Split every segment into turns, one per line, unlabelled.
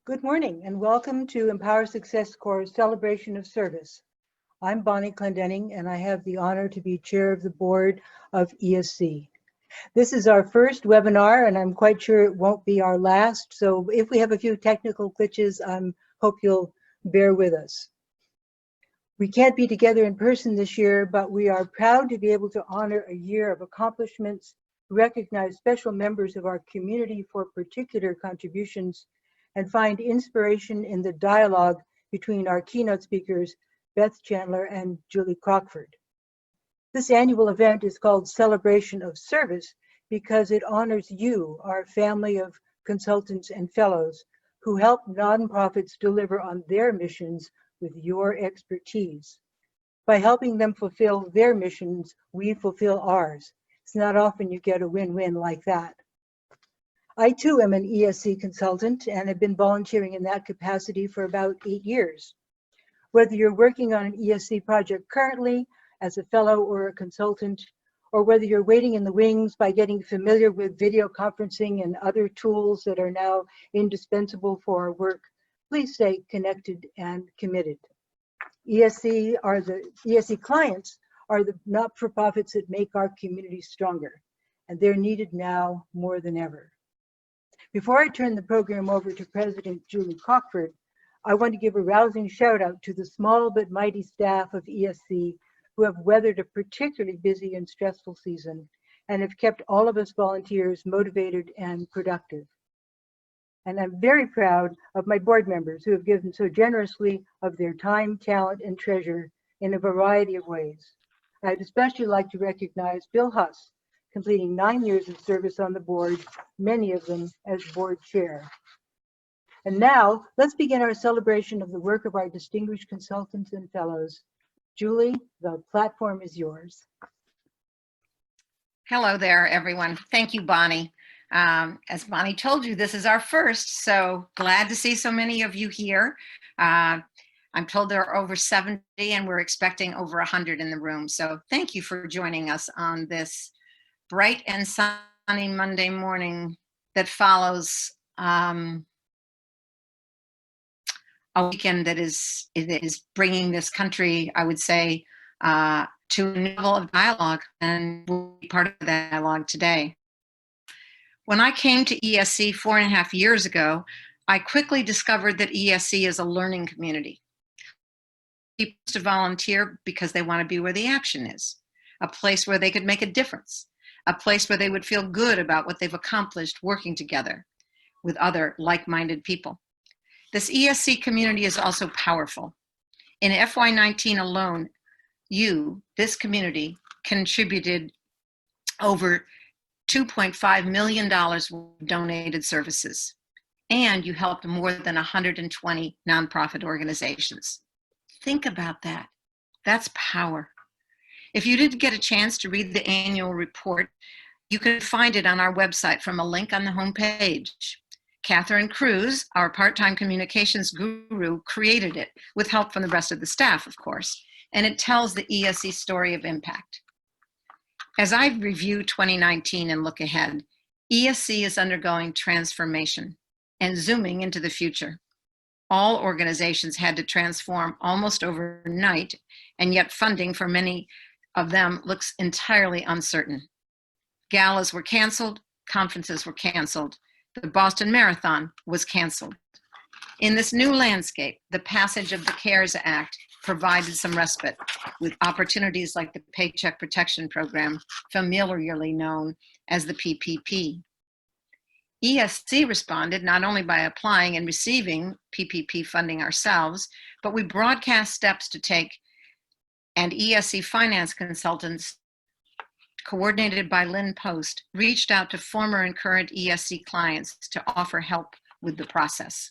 Good morning and welcome to Empower Success Corps' Celebration of Service. I'm Bonnie Clendenning and I have the honor to be chair of the board of ESC. This is our first webinar and I'm quite sure it won't be our last. So if we have a few technical glitches, I hope you'll bear with us. We can't be together in person this year, but we are proud to be able to honor a year of accomplishments, recognize special members of our community for particular contributions, and find inspiration in the dialogue between our keynote speakers, Beth Chandler and Julie Crockford. This annual event is called Celebration of Service because it honors you, our family of consultants and fellows who help nonprofits deliver on their missions with your expertise. By helping them fulfill their missions, we fulfill ours. It's not often you get a win-win like that. I too am an ESC consultant and have been volunteering in that capacity for about 8 years. Whether you're working on an ESC project currently as a fellow or a consultant, or whether you're waiting in the wings by getting familiar with video conferencing and other tools that are now indispensable for our work, please stay connected and committed. ESC clients are the not-for-profits that make our community stronger, and they're needed now more than ever. Before I turn the program over to President Julie Crockford, I want to give a rousing shout out to the small but mighty staff of ESC who have weathered a particularly busy and stressful season and have kept all of us volunteers motivated and productive. And I'm very proud of my board members who have given so generously of their time, talent, and treasure in a variety of ways. I'd especially like to recognize Bill Huss, completing 9 years of service on the board, many of them as board chair. And now, let's begin our celebration of the work of our distinguished consultants and fellows. Julie, the platform is yours.
Hello there, everyone. Thank you, Bonnie. As Bonnie told you, this is our first, so glad to see so many of you here. I'm told there are over 70 and we're expecting over 100 in the room. So thank you for joining us on this bright and sunny Monday morning that follows a weekend that is bringing this country, I would say, to a new level of dialogue, and we'll be part of that dialogue today. When I came to ESC 4.5 years ago, I quickly discovered that ESC is a learning community. People to volunteer because they want to be where the action is, a place where they could make a difference, a place where they would feel good about what they've accomplished working together with other like-minded people. This ESC community is also powerful. In FY19 alone, this community, contributed over $2.5 million worth of donated services, and you helped more than 120 nonprofit organizations. Think about that. That's power. If you didn't get a chance to read the annual report, you can find it on our website from a link on the homepage. Catherine Cruz, our part-time communications guru, created it with help from the rest of the staff, of course, and it tells the ESC story of impact. As I review 2019 and look ahead, ESC is undergoing transformation and zooming into the future. All organizations had to transform almost overnight, and yet funding for many of them looks entirely uncertain. Galas were canceled, conferences were canceled, the Boston Marathon was canceled. In this new landscape, the passage of the CARES Act provided some respite with opportunities like the Paycheck Protection Program, familiarly known as the PPP. ESC responded not only by applying and receiving PPP funding ourselves, but we broadcast steps to take, and ESC finance consultants, coordinated by Lynn Post, reached out to former and current ESC clients to offer help with the process.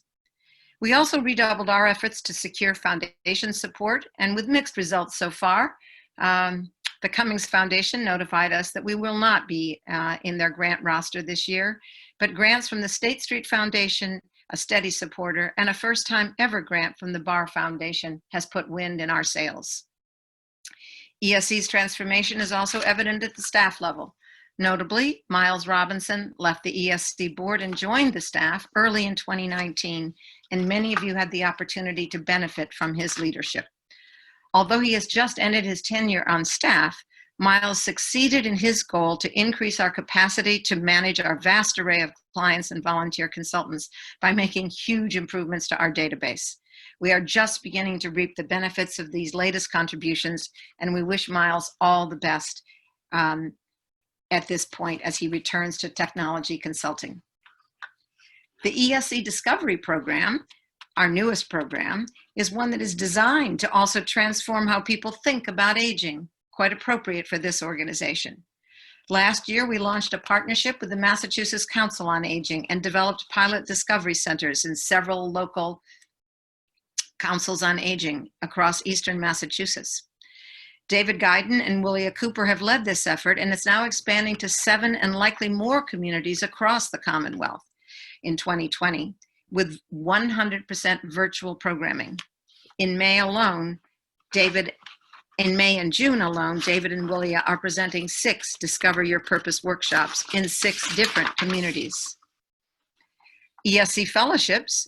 We also redoubled our efforts to secure foundation support, and with mixed results so far. The Cummings Foundation notified us that we will not be in their grant roster this year, but grants from the State Street Foundation, a steady supporter, and a first-time ever grant from the Barr Foundation has put wind in our sails. ESC's transformation is also evident at the staff level. Notably, Miles Robinson left the ESC board and joined the staff early in 2019 and many of you had the opportunity to benefit from his leadership. Although he has just ended his tenure on staff, Miles succeeded in his goal to increase our capacity to manage our vast array of clients and volunteer consultants by making huge improvements to our database. We are just beginning to reap the benefits of these latest contributions, and we wish Miles all the best at this point as he returns to technology consulting. The ESC Discovery Program, our newest program, is one that is designed to also transform how people think about aging, quite appropriate for this organization. Last year, we launched a partnership with the Massachusetts Council on Aging and developed pilot discovery centers in several local councils on aging across eastern Massachusetts. David Guyton and Willia Cooper have led this effort, and it's now expanding to 7 and likely more communities across the Commonwealth in 2020 with 100% virtual programming. In May and June alone, David and Willia are presenting 6 Discover Your Purpose workshops in 6 different communities. ESC Fellowships,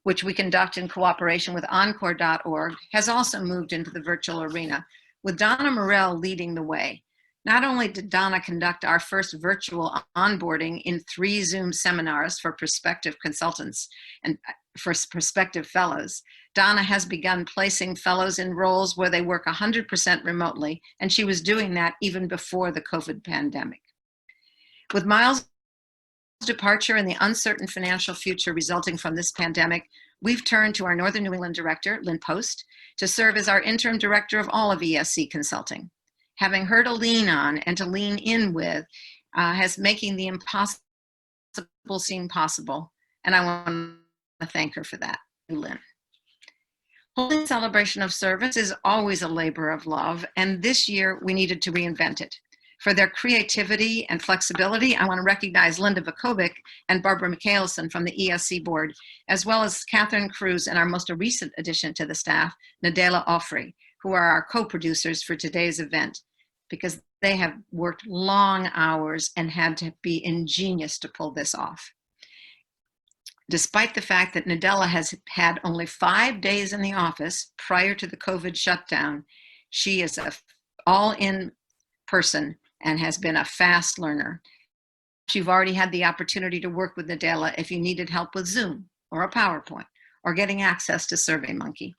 which we conduct in cooperation with Encore.org, has also moved into the virtual arena, with Donna Morell leading the way. Not only did Donna conduct our first virtual onboarding in 3 Zoom seminars for prospective consultants and for prospective fellows, Donna has begun placing fellows in roles where they work 100% remotely, and she was doing that even before the COVID pandemic. With Miles' departure and the uncertain financial future resulting from this pandemic, we've turned to our Northern New England director, Lynn Post, to serve as our interim director of all of ESC Consulting. Having her to lean on and to lean in with has making the impossible seem possible, and I want to thank her for that, Lynn. Holding Celebration of Service is always a labor of love, and this year we needed to reinvent it. For their creativity and flexibility, I want to recognize Linda Vukovic and Barbara Michaelson from the ESC board, as well as Catherine Cruz and our most recent addition to the staff, Nadela Offrey, who are our co-producers for today's event, because they have worked long hours and had to be ingenious to pull this off. Despite the fact that Nadella has had only 5 days in the office prior to the COVID shutdown, she is an all-in person and has been a fast learner. You've already had the opportunity to work with Nadella if you needed help with Zoom or a PowerPoint or getting access to SurveyMonkey.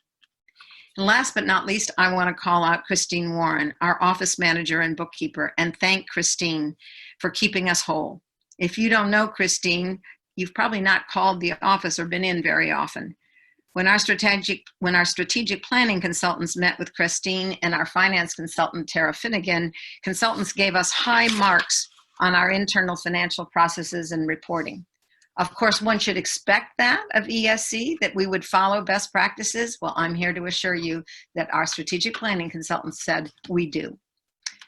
And last but not least, I want to call out Christine Warren, our office manager and bookkeeper, and thank Christine for keeping us whole. If you don't know Christine, you've probably not called the office or been in very often. When our strategic planning consultants met with Christine and our finance consultant, Tara Finnegan, consultants gave us high marks on our internal financial processes and reporting. Of course, one should expect that of ESC, that we would follow best practices. Well, I'm here to assure you that our strategic planning consultants said we do.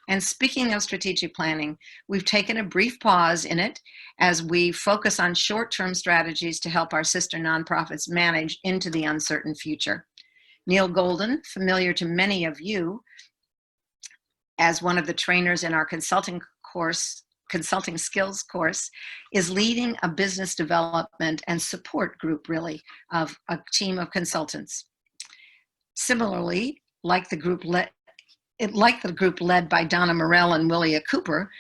And speaking of strategic planning, we've taken a brief pause in it as we focus on short-term strategies to help our sister nonprofits manage into the uncertain future. Neil Golden, familiar to many of you as one of the trainers in our consulting skills course, is leading a business development and support group, really, of a team of consultants. Similarly, like the group led by Donna Morell and Willia Cooper,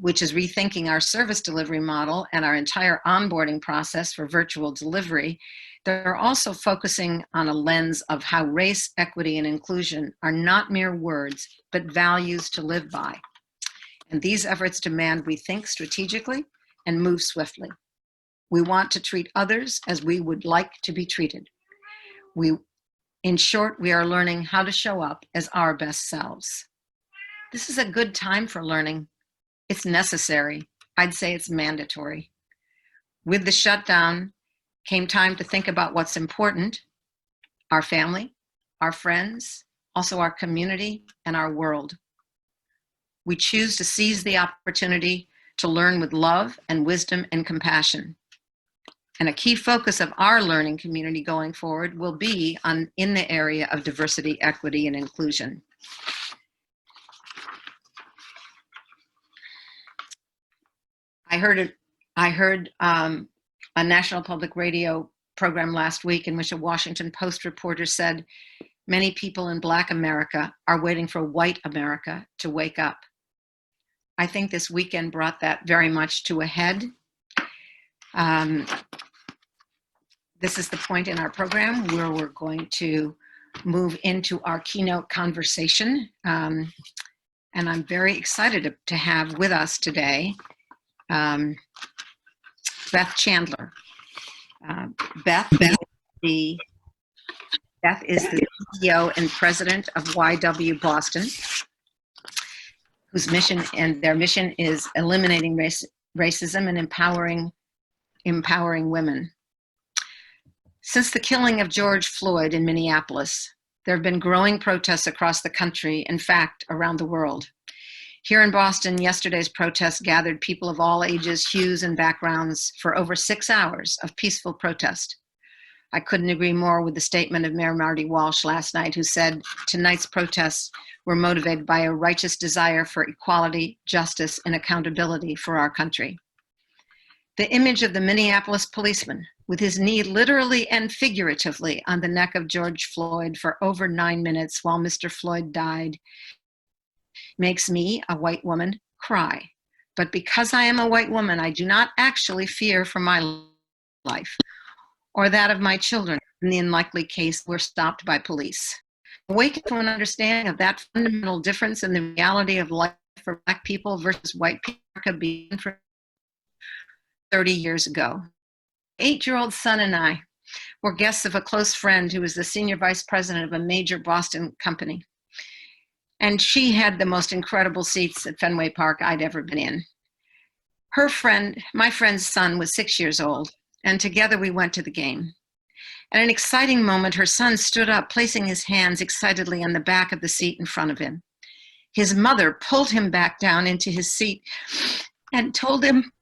which is rethinking our service delivery model and our entire onboarding process for virtual delivery, they're also focusing on a lens of how race, equity, and inclusion are not mere words, but values to live by. And these efforts demand we think strategically and move swiftly. We want to treat others as we would like to be treated. In short, we are learning how to show up as our best selves. This is a good time for learning. It's necessary. I'd say it's mandatory. With the shutdown came time to think about what's important: our family, our friends, also our community, and our world. We choose to seize the opportunity to learn with love and wisdom and compassion. And a key focus of our learning community going forward will be in the area of diversity, equity, and inclusion. I heard a National Public Radio program last week in which a Washington Post reporter said, many people in Black America are waiting for white America to wake up. I think this weekend brought that very much to a head. This is the point in our program where we're going to move into our keynote conversation. And I'm very excited to have with us today Beth Chandler. Beth is the CEO and president of YW Boston, whose mission is eliminating racism and empowering women. Since the killing of George Floyd in Minneapolis, there have been growing protests across the country, in fact, around the world. Here in Boston, yesterday's protests gathered people of all ages, hues, and backgrounds for over 6 hours of peaceful protest. I couldn't agree more with the statement of Mayor Marty Walsh last night, who said tonight's protests were motivated by a righteous desire for equality, justice, and accountability for our country. The image of the Minneapolis policeman with his knee literally and figuratively on the neck of George Floyd for over 9 minutes while Mr. Floyd died makes me, a white woman, cry. But because I am a white woman, I do not actually fear for my life or that of my children in the unlikely case we're stopped by police. Awaken to an understanding of that fundamental difference in the reality of life for Black people versus white people began for 30 years ago. 8-year-old son and I were guests of a close friend who was the senior vice president of a major Boston company. And she had the most incredible seats at Fenway Park I'd ever been in. My friend's son was 6 years old, and together we went to the game. At an exciting moment, her son stood up, placing his hands excitedly on the back of the seat in front of him. His mother pulled him back down into his seat and told him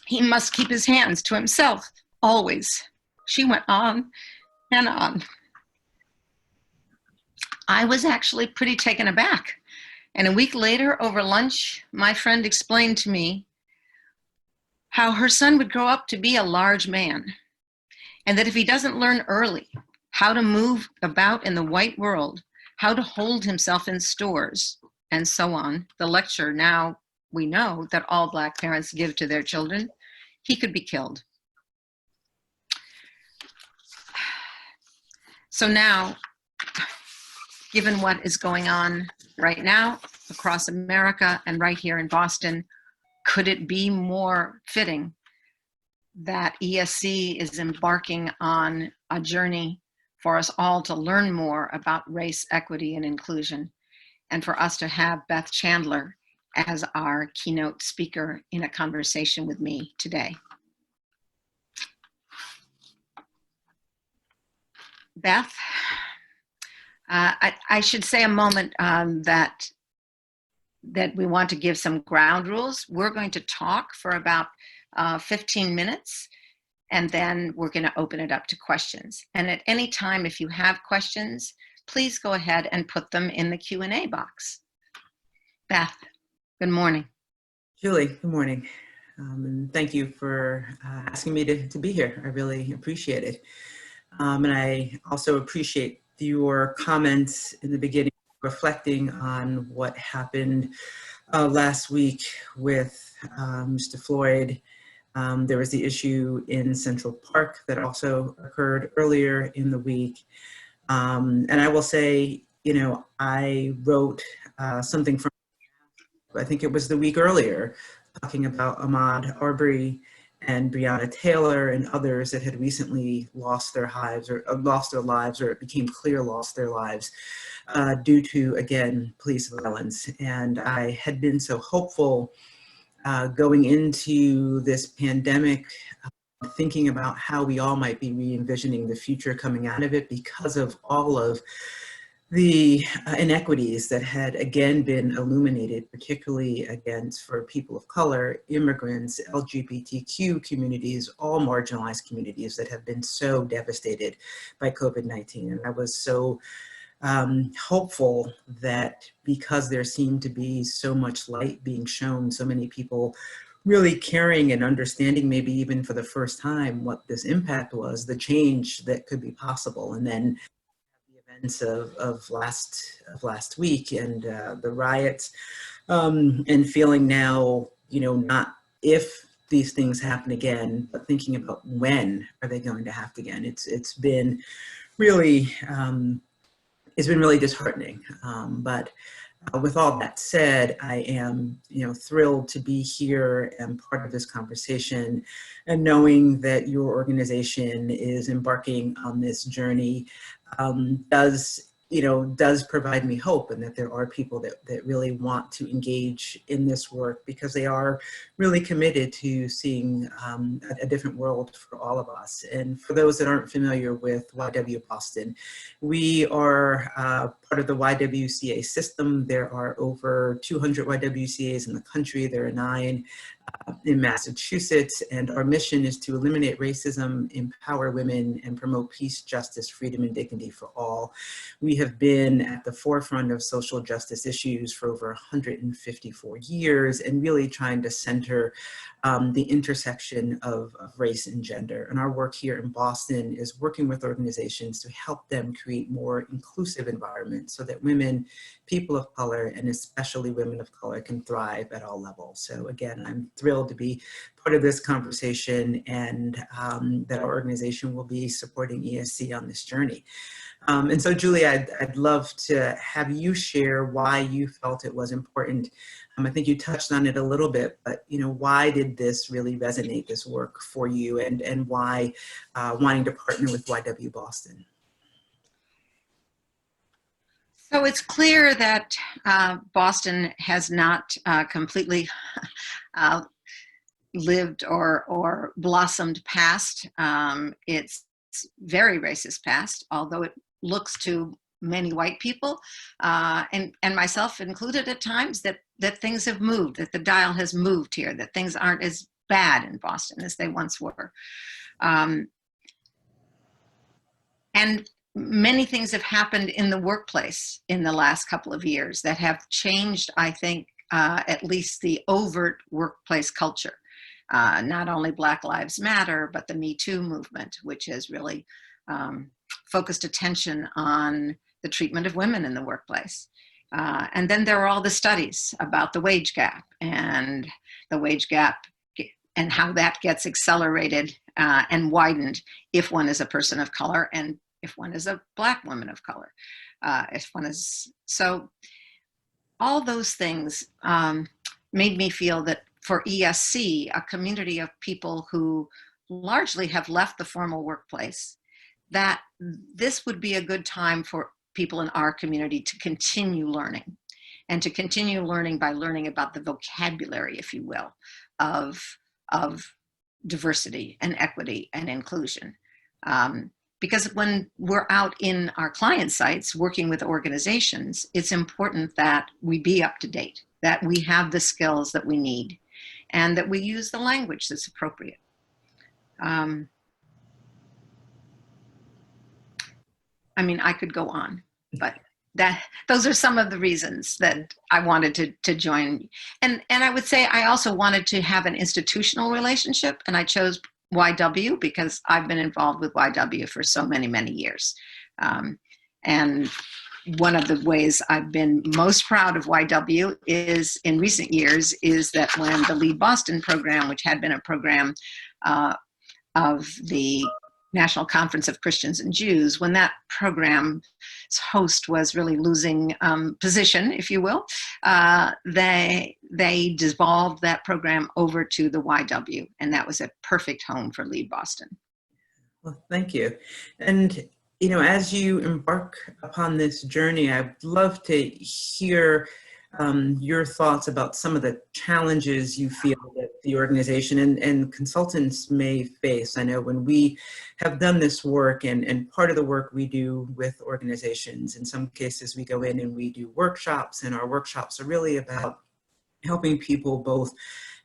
he must keep his hands to himself, always. She went on and on. I was actually pretty taken aback. And a week later, over lunch, my friend explained to me how her son would grow up to be a large man, and that if he doesn't learn early how to move about in the white world, how to hold himself in stores, and so on, the lecture now we know that all Black parents give to their children, he could be killed. So now, given what is going on right now across America and right here in Boston, could it be more fitting that ESC is embarking on a journey for us all to learn more about race, equity, and inclusion, and for us to have Beth Chandler as our keynote speaker in a conversation with me today. Beth, I should say a moment that we want to give some ground rules. We're going to talk for about 15 minutes, and then we're going to open it up to questions. And at any time, if you have questions, please go ahead and put them in the Q&A box. Beth, good morning.
Julie, good morning. And thank you for asking me to be here. I really appreciate it. And I also appreciate your comments in the beginning, reflecting on what happened last week with Mr. Floyd. There was the issue in Central Park that also occurred earlier in the week. And I will say, you know, I wrote something from, I think it was the week earlier, talking about Ahmaud Arbery and Breonna Taylor and others that had recently lost their lives, or it became clear lost their lives due to, again, police violence. And I had been so hopeful going into this pandemic, thinking about how we all might be re-envisioning the future coming out of it because of all of the inequities that had again been illuminated, particularly against for people of color, immigrants, LGBTQ communities, all marginalized communities that have been so devastated by COVID-19. And I was so hopeful that because there seemed to be so much light being shown, so many people really caring and understanding, maybe even for the first time, what this impact was, the change that could be possible. And then the events of last week and the riots, and feeling now, not if these things happen again, but thinking about when are they going to happen again. It's been really disheartening. But with all that said, I am, thrilled to be here and part of this conversation, and knowing that your organization is embarking on this journey does provide me hope, and that there are people that really want to engage in this work, because they are really committed to seeing a different world for all of us. And for those that aren't familiar with YW Boston, we are part of the YWCA system. There are over 200 YWCAs in the country. There are 9 in Massachusetts, and our mission is to eliminate racism, empower women, and promote peace, justice, freedom, and dignity for all. We have been at the forefront of social justice issues for over 154 years, and really trying to center the intersection of race and gender. And our work here in Boston is working with organizations to help them create more inclusive environments so that women, people of color, and especially women of color, can thrive at all levels. So again, I'm thrilled to be part of this conversation, and that our organization will be supporting ESC on this journey. And so, Julie, I'd love to have you share why you felt it was important. I think you touched on it a little bit, but why did this really resonate, this work for you, and why wanting to partner with YW Boston?
So it's clear that Boston has not completely lived or blossomed past its very racist past, although it looks to many white people and myself included at times that things have moved, that the dial has moved here, that things aren't as bad in Boston as they once were. And many things have happened in the workplace in the last couple of years that have changed, I think, at least the overt workplace culture. Not only Black Lives Matter, but the Me Too movement, which has really focused attention on the treatment of women in the workplace. And then there are all the studies about the wage gap and how that gets accelerated and widened if one is a person of color and if one is a Black woman of color. So all those things made me feel that for ESC, a community of people who largely have left the formal workplace, that this would be a good time for people in our community to continue learning, and to continue learning by learning about the vocabulary, if you will, of diversity and equity and inclusion. Because when we're out in our client sites working with organizations, it's important that we be up to date, that we have the skills that we need, and that we use the language that's appropriate. I mean, I could go on, but those are some of the reasons that I wanted to join. And I would say I also wanted to have an institutional relationship, and I chose YW because I've been involved with YW for so many, many years. And one of the ways I've been most proud of YW is in recent years is that when the Lead Boston program, which had been a program of the National Conference of Christians and Jews, when that program's host was really losing position, if you will, they devolved that program over to the YW, and that was a perfect home for Lead Boston.
Well, thank you. And as you embark upon this journey, I'd love to hear your thoughts about some of the challenges you feel that the organization and consultants may face. I know when we have done this work, and part of the work we do with organizations, in some cases we go in and we do workshops, and our workshops are really about helping people both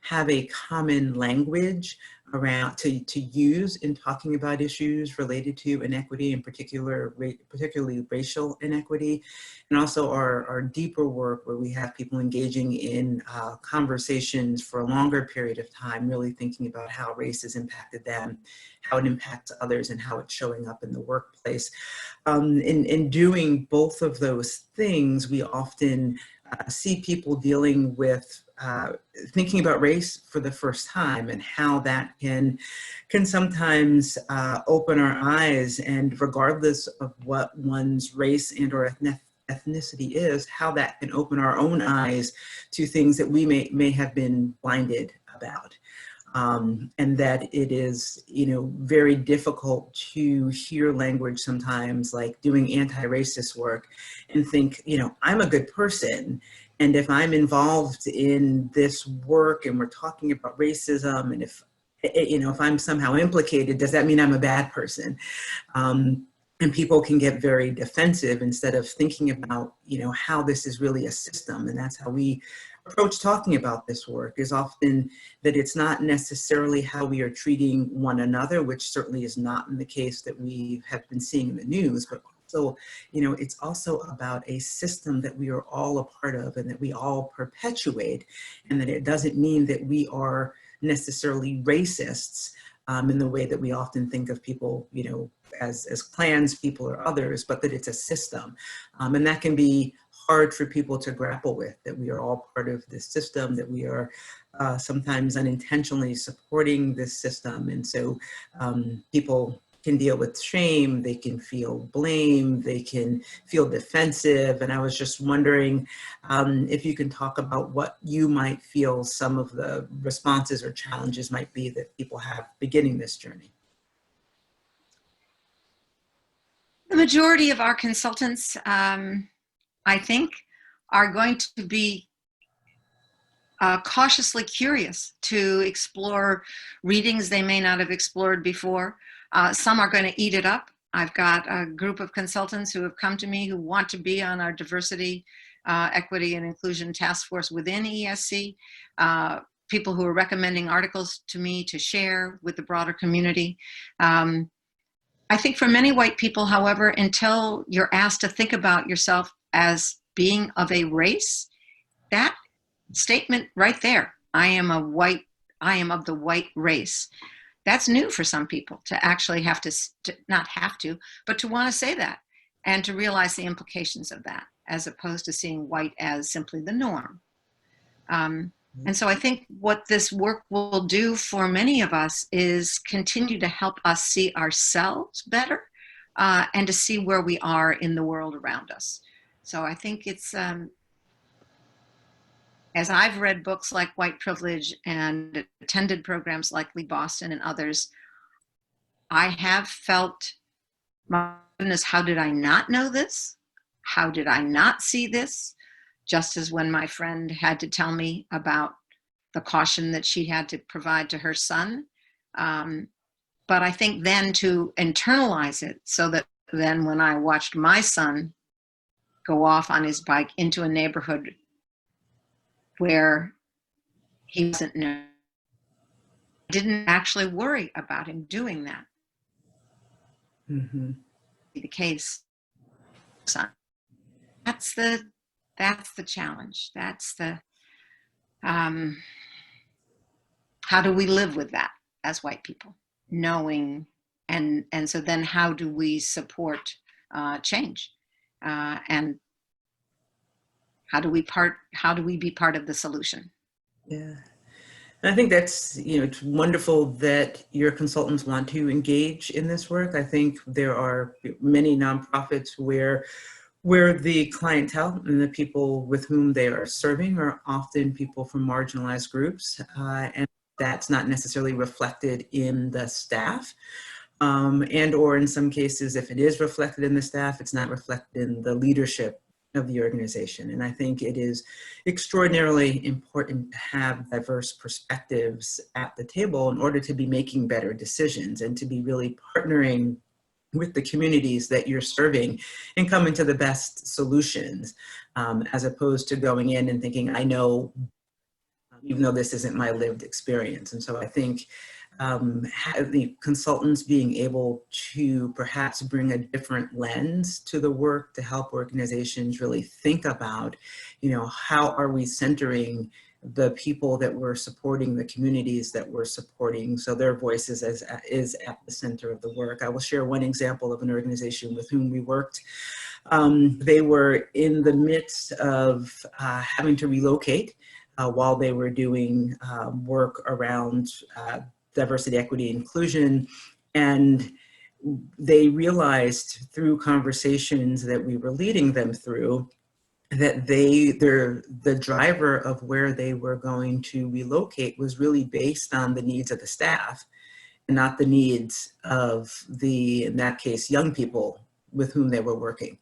have a common language around to use in talking about issues related to inequity, in particularly racial inequity, and also our deeper work where we have people engaging in conversations for a longer period of time, really thinking about how race has impacted them, how it impacts others, and how it's showing up in the workplace. In doing both of those things, we often see people dealing with thinking about race for the first time, and how that can sometimes open our eyes, and regardless of what one's race and or ethnicity is, how that can open our own eyes to things that we may have been blinded about. And that it is, very difficult to hear language sometimes, like doing anti-racist work, and think, I'm a good person. And if I'm involved in this work and we're talking about racism, and if I'm somehow implicated, does that mean I'm a bad person? And people can get very defensive instead of thinking about, how this is really a system. And that's how we approach talking about this work, is often that it's not necessarily how we are treating one another, which certainly is not in the case that we have been seeing in the news, but also, it's also about a system that we are all a part of and that we all perpetuate, and that it doesn't mean that we are necessarily racists in the way that we often think of people, as Klans people or others, but that it's a system. And that can be hard for people to grapple with, that we are all part of this system, that we are sometimes unintentionally supporting this system. And so people can deal with shame, they can feel blame, they can feel defensive. And I was just wondering if you can talk about what you might feel some of the responses or challenges might be that people have beginning this journey.
The majority of our consultants, I think, are going to be cautiously curious to explore readings they may not have explored before. Some are going to eat it up. I've got a group of consultants who have come to me who want to be on our diversity, equity, and inclusion task force within ESC. People who are recommending articles to me to share with the broader community. I think for many white people, however, until you're asked to think about yourself as being of a race, that statement right there, I am of the white race, that's new for some people, to actually have to not have to, but to want to say that and to realize the implications of that, as opposed to seeing white as simply the norm. And so I think what this work will do for many of us is continue to help us see ourselves better and to see where we are in the world around us. So I think it's, as I've read books like White Privilege and attended programs like Lee Boston and others, I have felt, my goodness, how did I not know this? How did I not see this? Just as when my friend had to tell me about the caution that she had to provide to her son. But I think then to internalize it, so that then when I watched my son go off on his bike into a neighborhood where he wasn't known, I didn't actually worry about him doing that.
Mm-hmm.
The case, son. That's the challenge. That's the, how do we live with that as white people, knowing, and so then how do we support change, and how do we be part of the solution?
Yeah. And I think that's, it's wonderful that your consultants want to engage in this work. I think there are many nonprofits where the clientele and the people with whom they are serving are often people from marginalized groups, and that's not necessarily reflected in the staff. And or in some cases, if it is reflected in the staff, it's not reflected in the leadership of the organization. And I think it is extraordinarily important to have diverse perspectives at the table in order to be making better decisions and to be really partnering with the communities that you're serving and coming to the best solutions, as opposed to going in and thinking, I know even though this isn't my lived experience. And so I think the consultants being able to perhaps bring a different lens to the work to help organizations really think about, how are we centering the people that we're supporting, the communities that we're supporting, so their voices is at the center of the work. I will share one example of an organization with whom we worked. They were in the midst of having to relocate while they were doing work around diversity, equity, inclusion. And they realized through conversations that we were leading them through that the driver of where they were going to relocate was really based on the needs of the staff and not the needs of in that case, young people with whom they were working.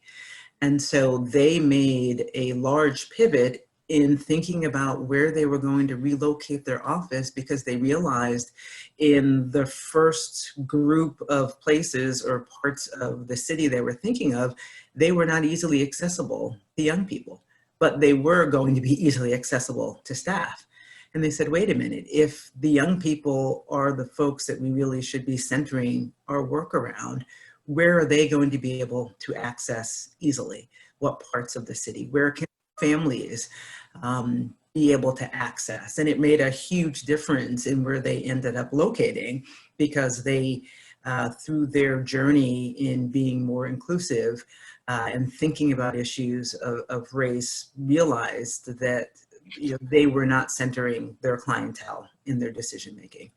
And so they made a large pivot in thinking about where they were going to relocate their office, because they realized in the first group of places or parts of the city they were thinking of, they were not easily accessible to young people, but they were going to be easily accessible to staff. And they said, wait a minute, if the young people are the folks that we really should be centering our work around, where are they going to be able to access easily? What parts of the city? Where can families be able to access? And it made a huge difference in where they ended up locating, because they, through their journey in being more inclusive and thinking about issues of race, realized that they were not centering their clientele in their decision making.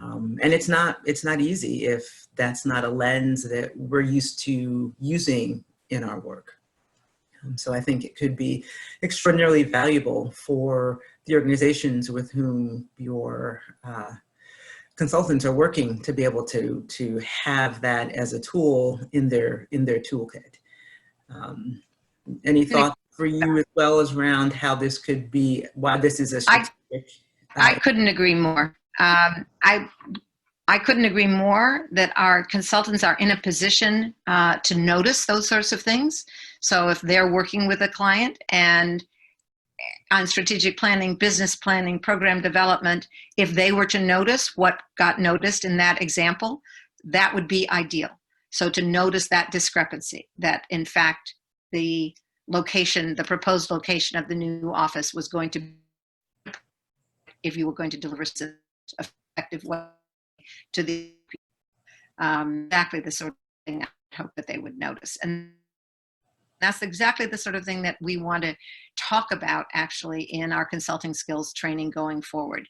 And it's not easy if that's not a lens that we're used to using in our work. So I think it could be extraordinarily valuable for the organizations with whom your consultants are working to be able to have that as a tool in their toolkit. Any thoughts for you as well as around how this could be, why this is a strategic?
I couldn't agree more. I couldn't agree more that our consultants are in a position to notice those sorts of things. So if they're working with a client and on strategic planning, business planning, program development, if they were to notice what got noticed in that example, that would be ideal. So to notice that discrepancy, that in fact the location, the proposed location of the new office was going to, if you were going to deliver effective way to the exactly the sort of thing I hope that they would notice. And that's exactly the sort of thing that we want to talk about actually in our consulting skills training going forward.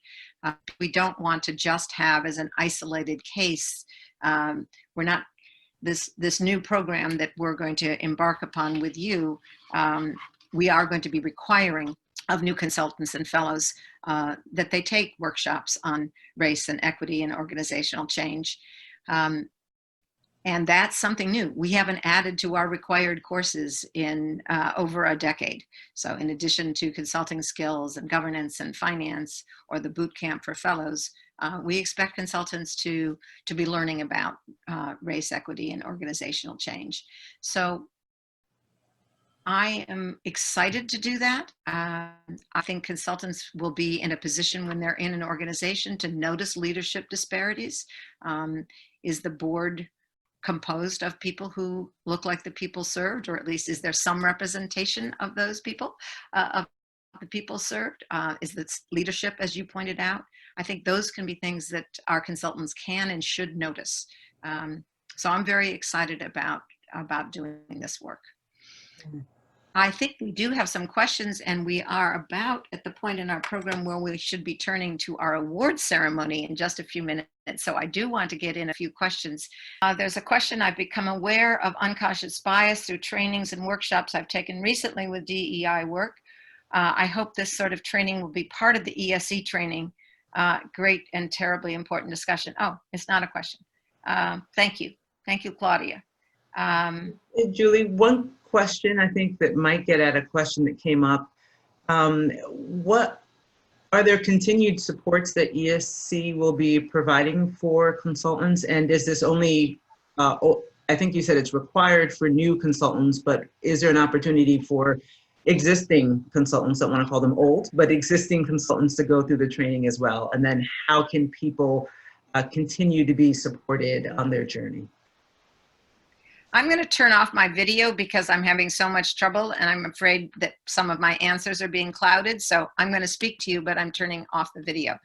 We don't want to just have as an isolated case. We're not, this new program that we're going to embark upon with you, we are going to be requiring of new consultants and fellows that they take workshops on race and equity and organizational change. And that's something new. We haven't added to our required courses in over a decade. So in addition to consulting skills and governance and finance, or the boot camp for fellows, we expect consultants to be learning about race, equity, and organizational change. So I am excited to do that. I think consultants will be in a position when they're in an organization to notice leadership disparities. Is the board composed of people who look like the people served, or at least is there some representation of those people, of the people served? Is this leadership, as you pointed out? I think those can be things that our consultants can and should notice. So I'm very excited about doing this work. I think we do have some questions, and we are about at the point in our program where we should be turning to our award ceremony in just a few minutes. So I do want to get in a few questions. There's a question: I've become aware of unconscious bias through trainings and workshops I've taken recently with DEI work. I hope this sort of training will be part of the ESC training. Great and terribly important discussion. Oh, it's not a question. Thank you. Thank you, Claudia.
Hey, Julie, one question I think that might get at a question that came up. What are there continued supports that ESC will be providing for consultants? And is this only, I think you said it's required for new consultants, but is there an opportunity for existing consultants, don't want to call them old, but existing consultants to go through the training as well? And then how can people continue to be supported on their journey?
I'm going to turn off my video because I'm having so much trouble and I'm afraid that some of my answers are being clouded. So I'm going to speak to you, but I'm turning off the video.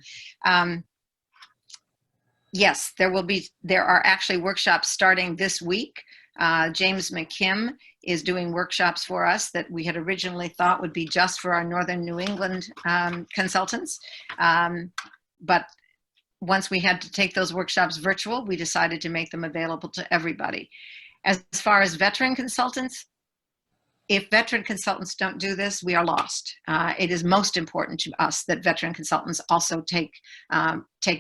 Yes, there are actually workshops starting this week. James McKim is doing workshops for us that we had originally thought would be just for our Northern New England consultants. But once we had to take those workshops virtual, we decided to make them available to everybody. As far as veteran consultants, if veteran consultants don't do this, we are lost. It is most important to us that veteran consultants also take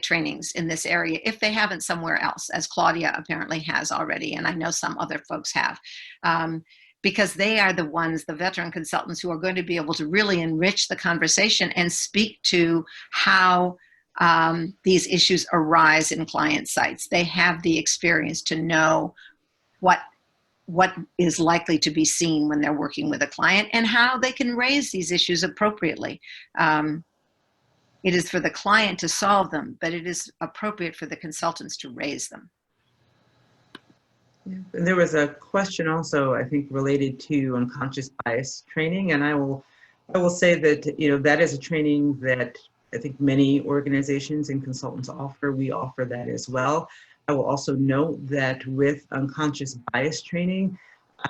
trainings in this area if they haven't somewhere else, as Claudia apparently has already, and I know some other folks have, because they are the ones, the veteran consultants, who are going to be able to really enrich the conversation and speak to how these issues arise in client sites. They have the experience to know what is likely to be seen when they're working with a client and how they can raise these issues appropriately. It is for the client to solve them, but it is appropriate for the consultants to raise them.
Yeah. And there was a question also, I think, related to unconscious bias training, and I will say that, you know, that is a training that I think many organizations and consultants offer. We offer that as well. I will also note that with unconscious bias training,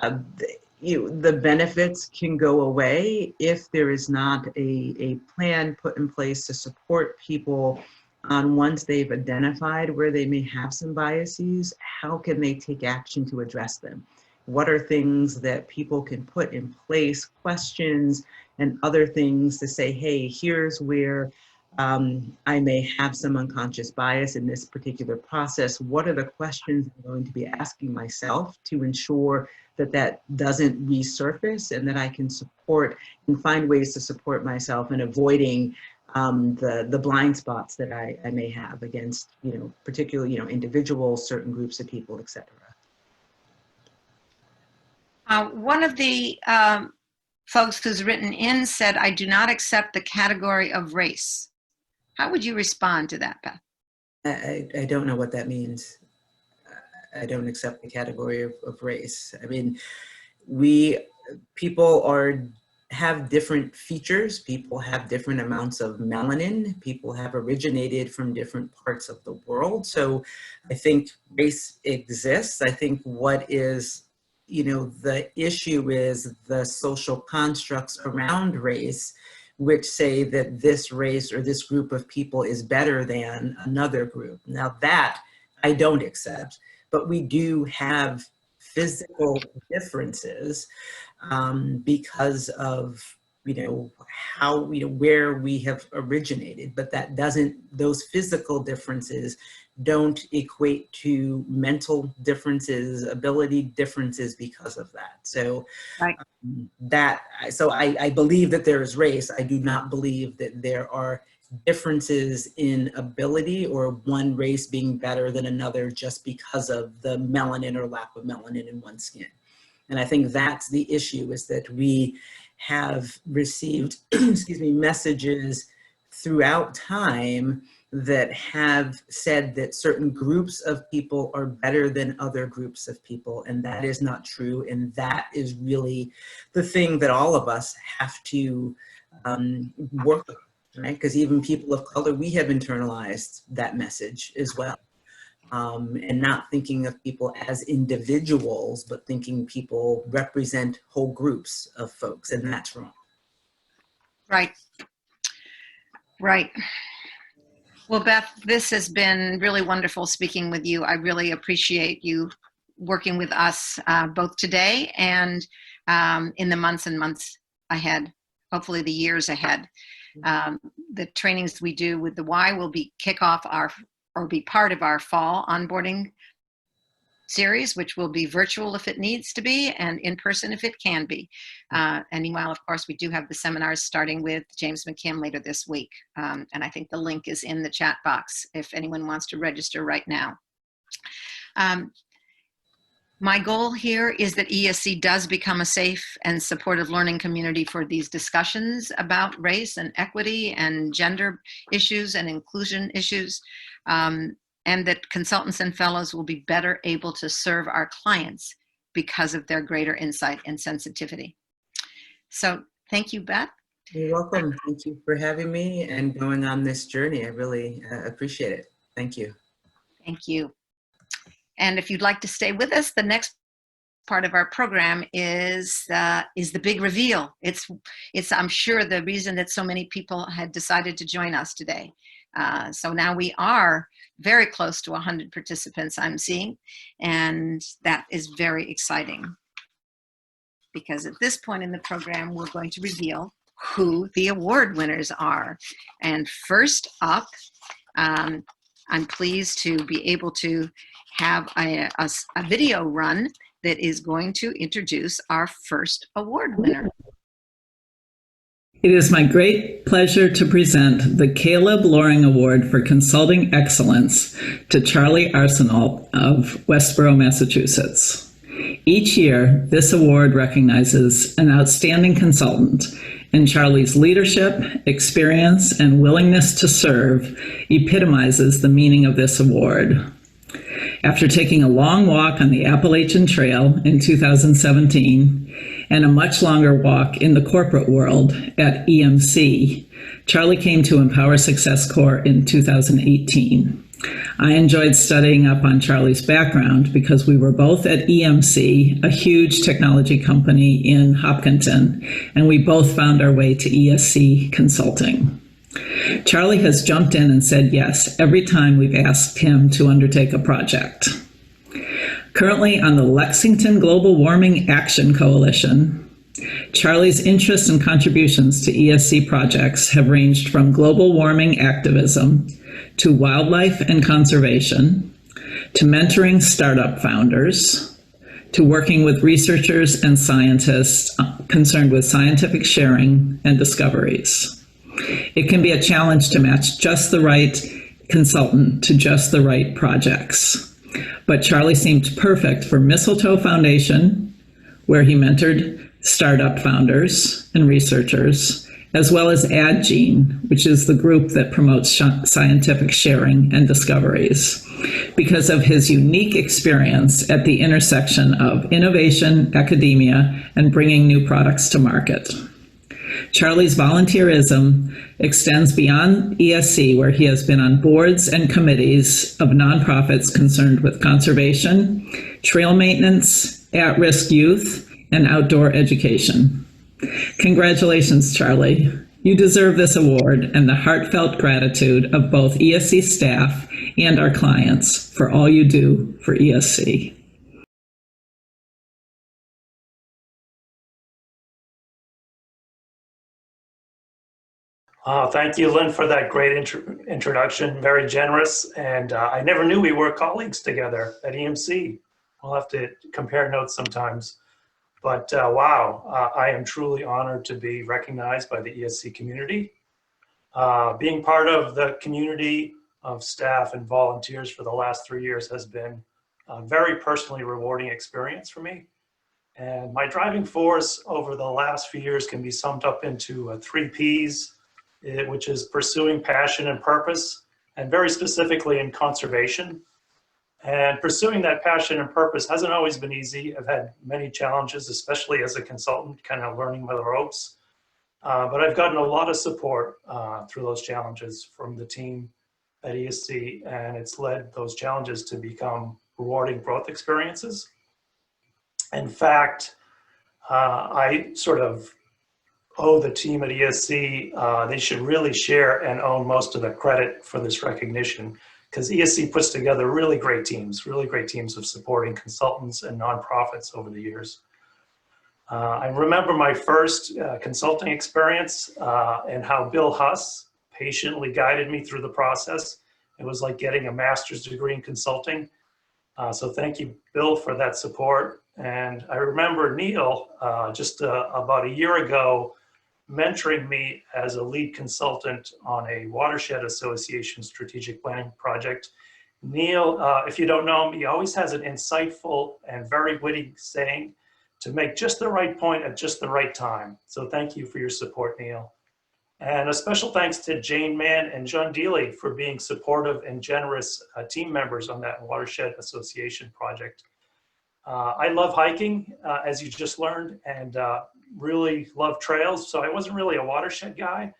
the benefits can go away if there is not a plan put in place to support people on, once they've identified where they may have some biases, how can they take action to address them? What are things that people can put in place, questions and other things to say, hey, here's where I may have some unconscious bias in this particular process. What are the questions I'm going to be asking myself to ensure that that doesn't resurface, and that I can support and find ways to support myself in avoiding the blind spots that I may have against, you know, particularly, you know, individuals, certain groups of people, etc.
One of the folks who's written in said, I do not accept the category of race. How would you respond to that, Beth?
I don't know what that means. I don't accept the category of race. I mean, people have different features. People have different amounts of melanin. People have originated from different parts of the world. So I think race exists. I think what is, you know, the issue is the social constructs around race, which say that this race or this group of people is better than another group. Now that I don't accept, but we do have physical differences because of, you know, how, you know, where we have originated, but that doesn't, those physical differences don't equate to mental differences, ability differences because of that. So
right.
So I believe that there is race. I do not believe that there are differences in ability or one race being better than another just because of the melanin or lack of melanin in one's skin. And I think that's the issue, is that we have received, excuse me, messages throughout time that have said that certain groups of people are better than other groups of people, and that is not true. And that is really the thing that all of us have to work on, right? Because even people of color, we have internalized that message as well. And not thinking of people as individuals, but thinking people represent whole groups of folks, and that's wrong.
Right. Right. Well, Beth, this has been really wonderful speaking with you. I really appreciate you working with us both today and in the months and months ahead, hopefully the years ahead. The trainings we do with the Y will be be part of our fall onboarding series, which will be virtual if it needs to be and in person if it can be. And meanwhile, of course, we do have the seminars starting with James McKim later this week. And I think the link is in the chat box if anyone wants to register right now. My goal here is that ESC does become a safe and supportive learning community for these discussions about race and equity and gender issues and inclusion issues, and that consultants and fellows will be better able to serve our clients because of their greater insight and sensitivity. So thank you, Beth.
You're welcome. Thank you for having me and going on this journey. I really appreciate it. Thank you.
Thank you. And if you'd like to stay with us, the next part of our program is the big reveal. It's I'm sure the reason that so many people had decided to join us today. So now we are very close to 100 participants I'm seeing, and that is very exciting. Because at this point in the program, we're going to reveal who the award winners are. And first up, I'm pleased to be able to have a video run that is going to introduce our first award winner.
It is my great pleasure to present the Caleb Loring Award for Consulting Excellence to Charlie Arsenault of Westboro, Massachusetts. Each year, this award recognizes an outstanding consultant, and Charlie's leadership, experience, and willingness to serve epitomizes the meaning of this award. After taking a long walk on the Appalachian Trail in 2017 and a much longer walk in the corporate world at EMC, Charlie came to Empower Success Corps in 2018. I enjoyed studying up on Charlie's background because we were both at EMC, a huge technology company in Hopkinton, and we both found our way to ESC Consulting. Charlie has jumped in and said yes every time we've asked him to undertake a project. Currently on the Lexington Global Warming Action Coalition, Charlie's interests and contributions to ESC projects have ranged from global warming activism to wildlife and conservation, to mentoring startup founders, to working with researchers and scientists concerned with scientific sharing and discoveries. It can be a challenge to match just the right consultant to just the right projects. But Charlie seemed perfect for Mistletoe Foundation, where he mentored startup founders and researchers, as well as AdGene, which is the group that promotes scientific sharing and discoveries, because of his unique experience at the intersection of innovation, academia, and bringing new products to market. Charlie's volunteerism extends beyond ESC, where he has been on boards and committees of nonprofits concerned with conservation, trail maintenance, at-risk youth, and outdoor education. Congratulations, Charlie. You deserve this award and the heartfelt gratitude of both ESC staff and our clients for all you do for ESC.
Thank you, Lynn, for that great introduction. Very generous. And I never knew we were colleagues together at EMC. We'll have to compare notes sometimes. But wow, I am truly honored to be recognized by the ESC community. Being part of the community of staff and volunteers for the last 3 years has been a very personally rewarding experience for me. And my driving force over the last few years can be summed up into 3 Ps, which is pursuing passion and purpose, and very specifically in conservation. And pursuing that passion and purpose hasn't always been easy. I've had many challenges, especially as a consultant, kind of learning the ropes. But I've gotten a lot of support through those challenges from the team at ESC, and it's led those challenges to become rewarding growth experiences. In fact, I sort of owe the team at ESC, they should really share and own most of the credit for this recognition, because ESC puts together really great teams of supporting consultants and nonprofits over the years. I remember my first consulting experience and how Bill Huss patiently guided me through the process. It was like getting a master's degree in consulting. So thank you, Bill, for that support. And I remember Neil, just about a year ago, mentoring me as a lead consultant on a Watershed Association strategic planning project. Neil, if you don't know him, he always has an insightful and very witty saying to make just the right point at just the right time. So thank you for your support, Neil. And a special thanks to Jane Mann and John Dealey for being supportive and generous team members on that Watershed Association project. I love hiking, as you just learned, and really love trails. So I wasn't really a watershed guy,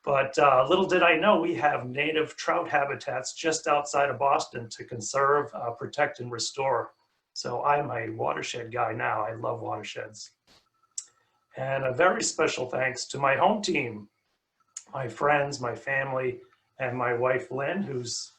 but little did I know we have native trout habitats just outside of Boston to conserve, protect, and restore. So I'm a watershed guy now. I love watersheds. And a very special thanks to my home team, my friends, my family, and my wife, Lynn, who's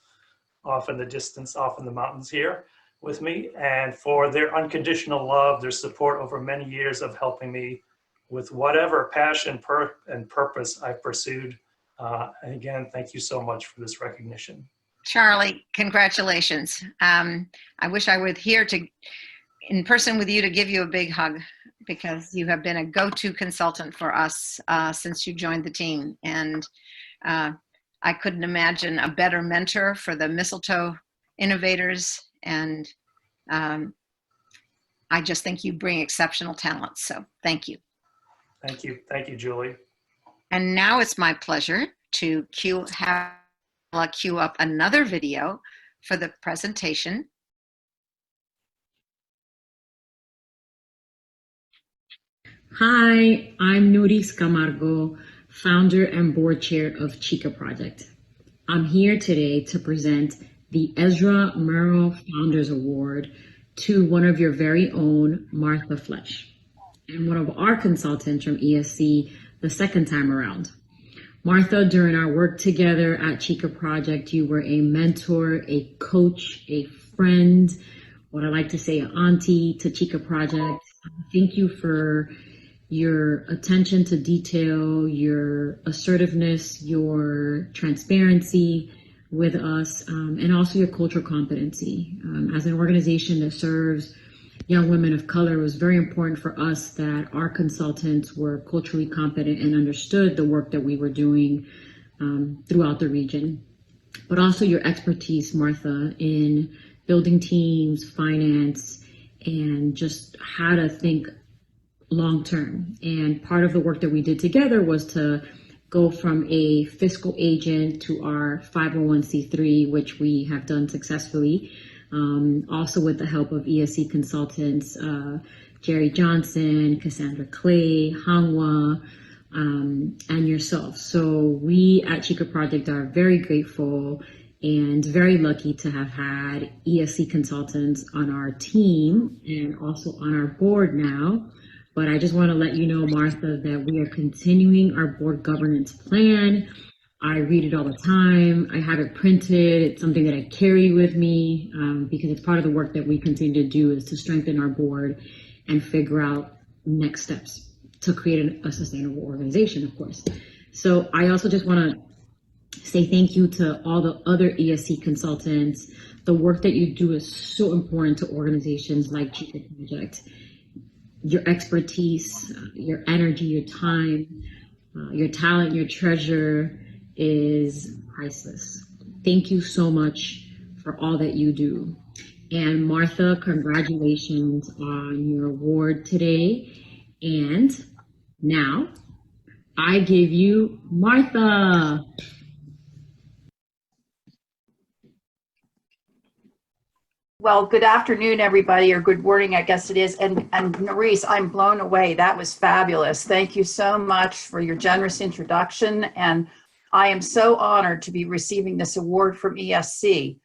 off in the distance, off in the mountains here with me, and for their unconditional love, their support over many years of helping me with whatever passion and purpose I pursued. And again, thank you so much for this recognition.
Charlie, congratulations. I wish I were here in person with you to give you a big hug, because you have been a go-to consultant for us since you joined the team. And I couldn't imagine a better mentor for the mistletoe innovators. And I just think you bring exceptional talent. So thank you.
Thank you. Thank you, Julie.
And now it's my pleasure to queue up another video for the presentation.
Hi, I'm NURYS CAMARGO, founder and board chair of CHICA project. I'm here today to present the Ezra Murrow Founders Award to one of your very own, Martha Flesh, and one of our consultants from ESC the second time around. Martha, during our work together at CHICA project, you were a mentor, a coach, a friend, what I like to say, an auntie to CHICA project. Thank you for your attention to detail, your assertiveness, your transparency with us, and also your cultural competency. As an organization that serves young women of color, it was very important for us that our consultants were culturally competent and understood the work that we were doing throughout the region. But also your expertise, Martha, in building teams, finance, and just how to think long term. And part of the work that we did together was to go from a fiscal agent to our 501c3, which we have done successfully, also with the help of ESC consultants, Jerry Johnson, Cassandra Clay, Hangwa, and yourself. So we at CHICA Project are very grateful and very lucky to have had ESC consultants on our team and also on our board now. But I just want to let you know, Martha, that we are continuing our board governance plan. I read it all the time. I have it printed. It's something that I carry with me because it's part of the work that we continue to do, is to strengthen our board and figure out next steps to create a sustainable organization, of course. So I also just want to say thank you to all the other ESC consultants. The work that you do is so important to organizations like CHICA Project. Your expertise, your energy, your time, your talent, your treasure is priceless. Thank you so much for all that you do. And Martha, congratulations on your award today. And now I give you Martha.
Well, good afternoon, everybody, or good morning, I guess it is. And NURYS, I'm blown away. That was fabulous. Thank you so much for your generous introduction. And I am so honored to be receiving this award from ESC.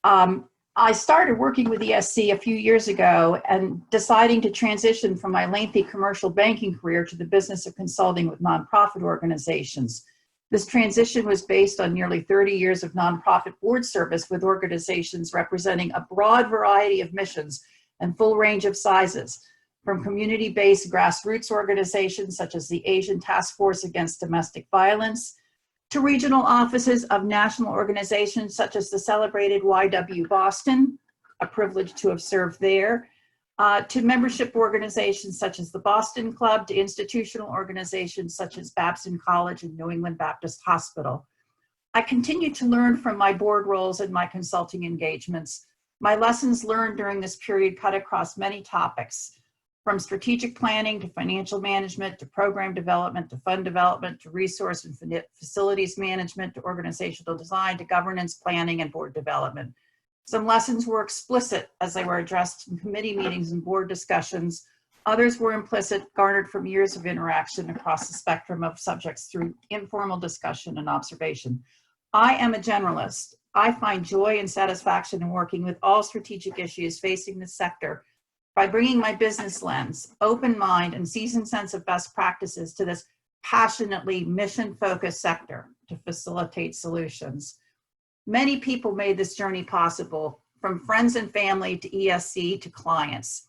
I started working with ESC a few years ago and deciding to transition from my lengthy commercial banking career to the business of consulting with nonprofit organizations. This transition was based on nearly 30 years of nonprofit board service with organizations representing a broad variety of missions and full range of sizes, from community-based grassroots organizations such as the Asian Task Force Against Domestic Violence, to regional offices of national organizations such as the celebrated YW Boston, a privilege to have served there, to membership organizations such as the Boston Club, to institutional organizations such as Babson College and New England Baptist Hospital. I continue to learn from my board roles and my consulting engagements. My lessons learned during this period cut across many topics, from strategic planning to financial management to program development to fund development to resource and facilities management to organizational design to governance planning and board development. Some lessons were explicit as they were addressed in committee meetings and board discussions. Others were implicit, garnered from years of interaction across the spectrum of subjects through informal discussion and observation. I am a generalist. I find joy and satisfaction in working with all strategic issues facing the sector by bringing my business lens, open mind, and seasoned sense of best practices to this passionately mission-focused sector to facilitate solutions. Many people made this journey possible, from friends and family to ESC to clients.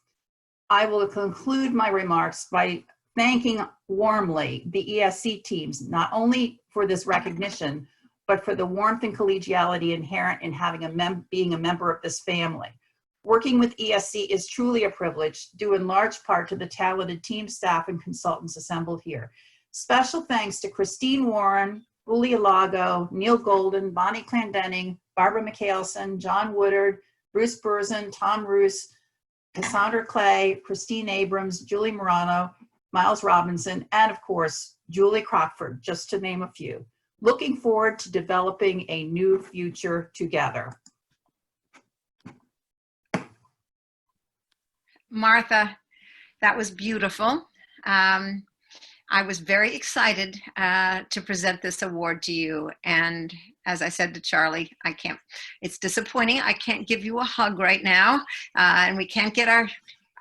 I will conclude my remarks by thanking warmly the ESC teams, not only for this recognition, but for the warmth and collegiality inherent in being a member of this family. Working with ESC is truly a privilege, due in large part to the talented team, staff, and consultants assembled here. Special thanks to Christine Warren, Uli Alago, Neil Golden, Bonnie Clendenning, Barbara McHaleson, John Woodard, Bruce Burzin, Tom Roos, Cassandra Clay, Christine Abrams, Julie Morano, Miles Robinson, and of course, Julie Crockford, just to name a few. Looking forward to developing a new future together.
Martha, that was beautiful. I was very excited to present this award to you. And as I said to Charlie, it's disappointing. I can't give you a hug right now. And we can't get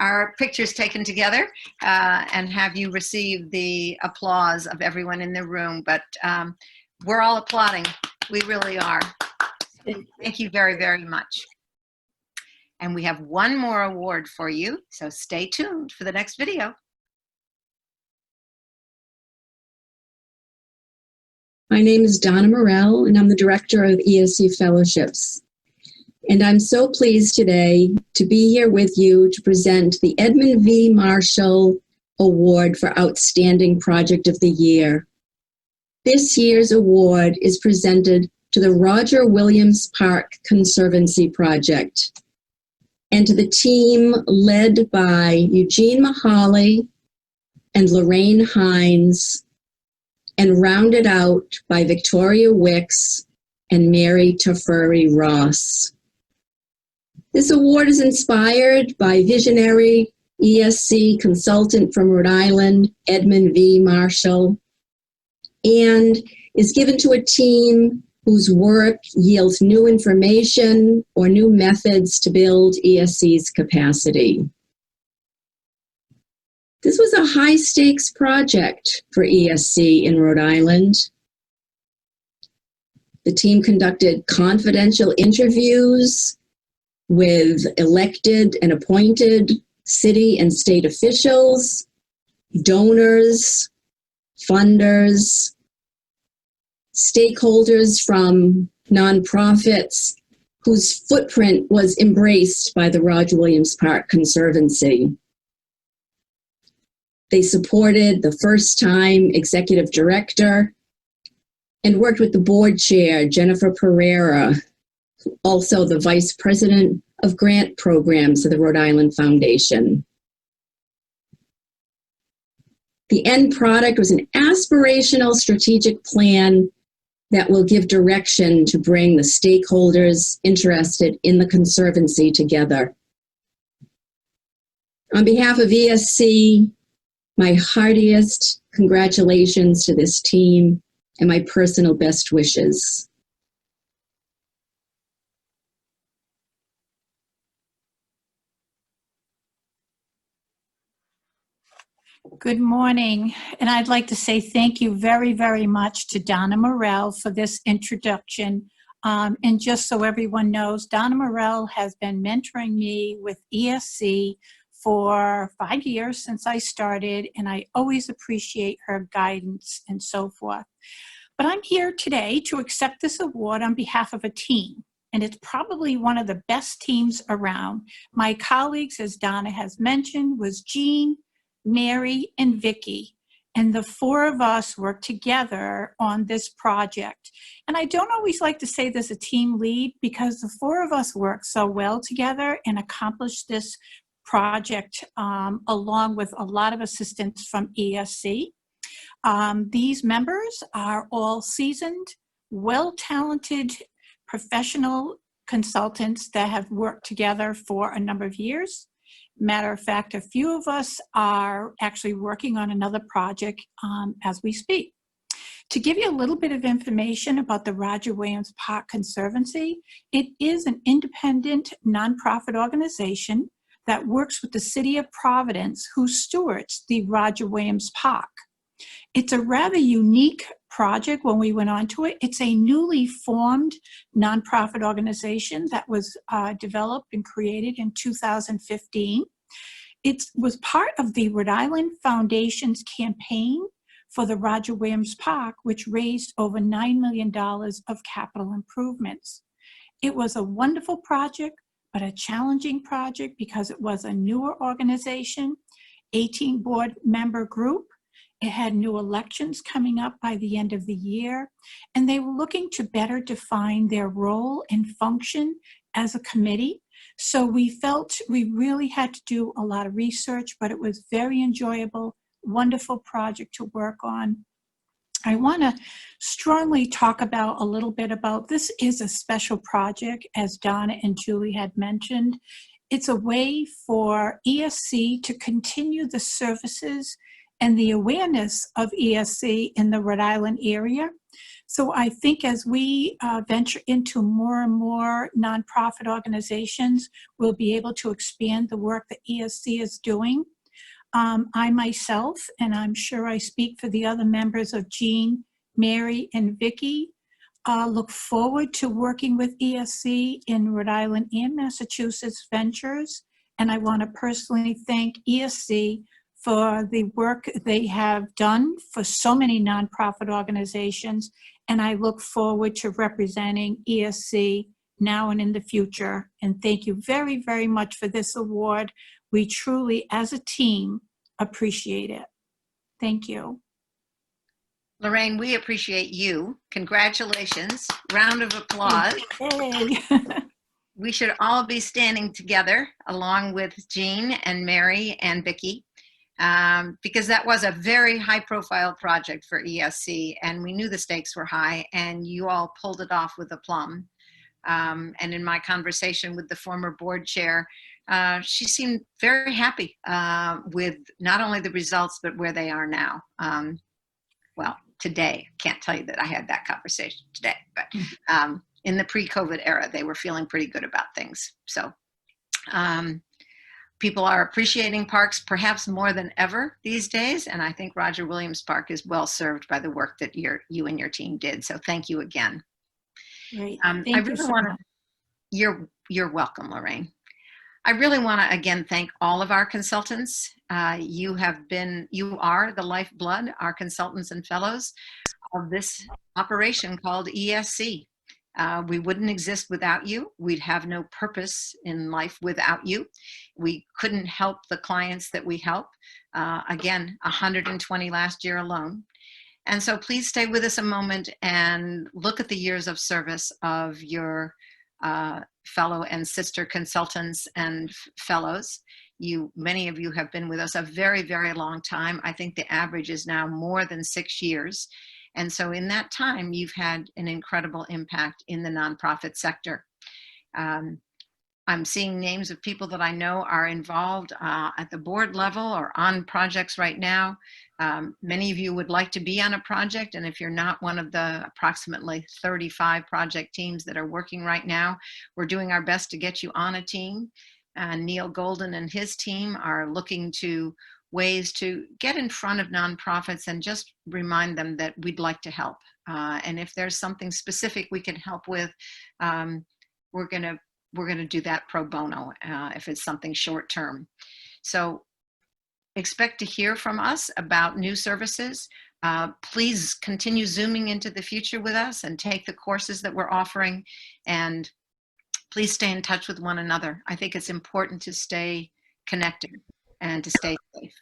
our pictures taken together and have you receive the applause of everyone in the room. But we're all applauding. We really are. Thank you very, very much. And we have one more award for you. So stay tuned for the next video.
My name is Donna Morell, and I'm the Director of ESC Fellowships. And I'm so pleased today to be here with you to present the Edmund V. Marshall Award for Outstanding Project of the Year. This year's award is presented to the Roger Williams Park Conservancy Project and to the team led by Eugene Mahaly and Lorraine Hines, and rounded out by Victoria Wicks and Mary Tafuri Ross. This award is inspired by visionary ESC consultant from Rhode Island, Edmund V. Marshall, and is given to a team whose work yields new information or new methods to build ESC's capacity. This was a high-stakes project for ESC in Rhode Island. The team conducted confidential interviews with elected and appointed city and state officials, donors, funders, stakeholders from nonprofits whose footprint was embraced by the Roger Williams Park Conservancy. They supported the first-time executive director and worked with the board chair, Jennifer Pereira, also the vice president of grant programs of the Rhode Island Foundation. The end product was an aspirational strategic plan that will give direction to bring the stakeholders interested in the Conservancy together. On behalf of ESC, my heartiest congratulations to this team and my personal best wishes.
Good morning, and I'd like to say thank you very, very much to Donna Morell for this introduction. And just so everyone knows, Donna Morell has been mentoring me with ESC for 5 years since I started, and I always appreciate her guidance and so forth. But I'm here today to accept this award on behalf of a team, and it's probably one of the best teams around. My colleagues, as Donna has mentioned, was Jean, Mary, and Vicky. And the four of us worked together on this project. And I don't always like to say there's a team lead because the four of us worked so well together and accomplished this project along with a lot of assistance from ESC. These members are all seasoned, well-talented professional consultants that have worked together for a number of years. Matter of fact, a few of us are actually working on another project as we speak. To give you a little bit of information about the Roger Williams Park Conservancy, it is an independent nonprofit organization that works with the City of Providence, who stewards the Roger Williams Park. It's a rather unique project when we went on to it. It's a newly formed nonprofit organization that was developed and created in 2015. It was part of the Rhode Island Foundation's campaign for the Roger Williams Park, which raised over $9 million of capital improvements. It was a wonderful project, but a challenging project because it was a newer organization, 18 board member group. It had new elections coming up by the end of the year, and they were looking to better define their role and function as a committee. So we felt we really had to do a lot of research, but it was very enjoyable, wonderful project to work on. I want to strongly talk about a little bit about this is a special project, as Donna and Julie had mentioned. It's a way for ESC to continue the services and the awareness of ESC in the Rhode Island area. So I think as we venture into more and more nonprofit organizations, we'll be able to expand the work that ESC is doing. I myself, and I'm sure I speak for the other members of Jean, Mary, and Vicki, look forward to working with ESC in Rhode Island and Massachusetts ventures. And I want to personally thank ESC for the work they have done for so many nonprofit organizations. And I look forward to representing ESC now and in the future. And thank you very, very much for this award. We truly, as a team, appreciate it. Thank you.
Lorraine, we appreciate you. Congratulations. Round of applause.
Yay.
We should all be standing together along with Jean and Mary and Vicki. Because that was a very high profile project for ESC, and we knew the stakes were high, and you all pulled it off with aplomb. And in my conversation with the former board chair, she seemed very happy with not only the results, but where they are now. Well, today, can't tell you that I had that conversation today, but in the pre-COVID era, they were feeling pretty good about things. So people are appreciating parks perhaps more than ever these days, and I think Roger Williams Park is well served by the work that you and your team did. So thank you again.
Great.
I
Thank you
really
so
want
much.
to. You're welcome, Lorraine. I really want to again thank all of our consultants. You are the lifeblood, our consultants and fellows of this operation called ESC. We wouldn't exist without you. We'd have no purpose in life without you. We couldn't help the clients that we help. Again, 120 last year alone. And so please stay with us a moment and look at the years of service of your fellow and sister consultants and fellows. Many of you have been with us a very, very long time. I think the average is now more than 6 years. And so in that time, you've had an incredible impact in the nonprofit sector. I'm seeing names of people that I know are involved at the board level or on projects right now. Many of you would like to be on a project, and if you're not one of the approximately 35 project teams that are working right now, we're doing our best to get you on a team. Neil Golden and his team are looking to ways to get in front of nonprofits and just remind them that we'd like to help. And if there's something specific we can help with, we're gonna do that pro bono if it's something short term. So expect to hear from us about new services. Please continue zooming into the future with us and take the courses that we're offering, and please stay in touch with one another. I think it's important to stay connected and to stay safe.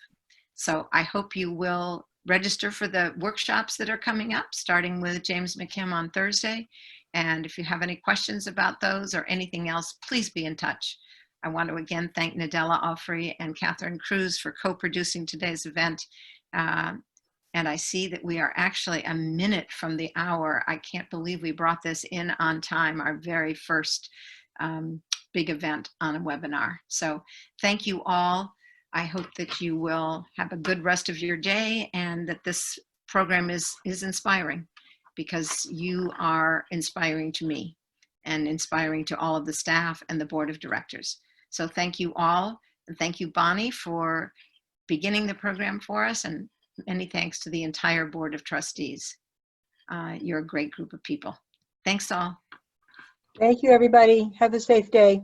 So I hope you will register for the workshops that are coming up, starting with James McKim on Thursday. And if you have any questions about those or anything else, please be in touch. I want to again thank Nadella Offrey and Catherine Cruz for co-producing today's event. And I see that we are actually a minute from the hour. I can't believe we brought this in on time, our very first big event on a webinar. So thank you all. I hope that you will have a good rest of your day and that this program is inspiring, because you are inspiring to me and inspiring to all of the staff and the board of directors. So thank you all. And thank you, Bonnie, for beginning the program for us, and many thanks to the entire board of trustees. You're a great group of people. Thanks all.
Thank you, everybody. Have a safe day.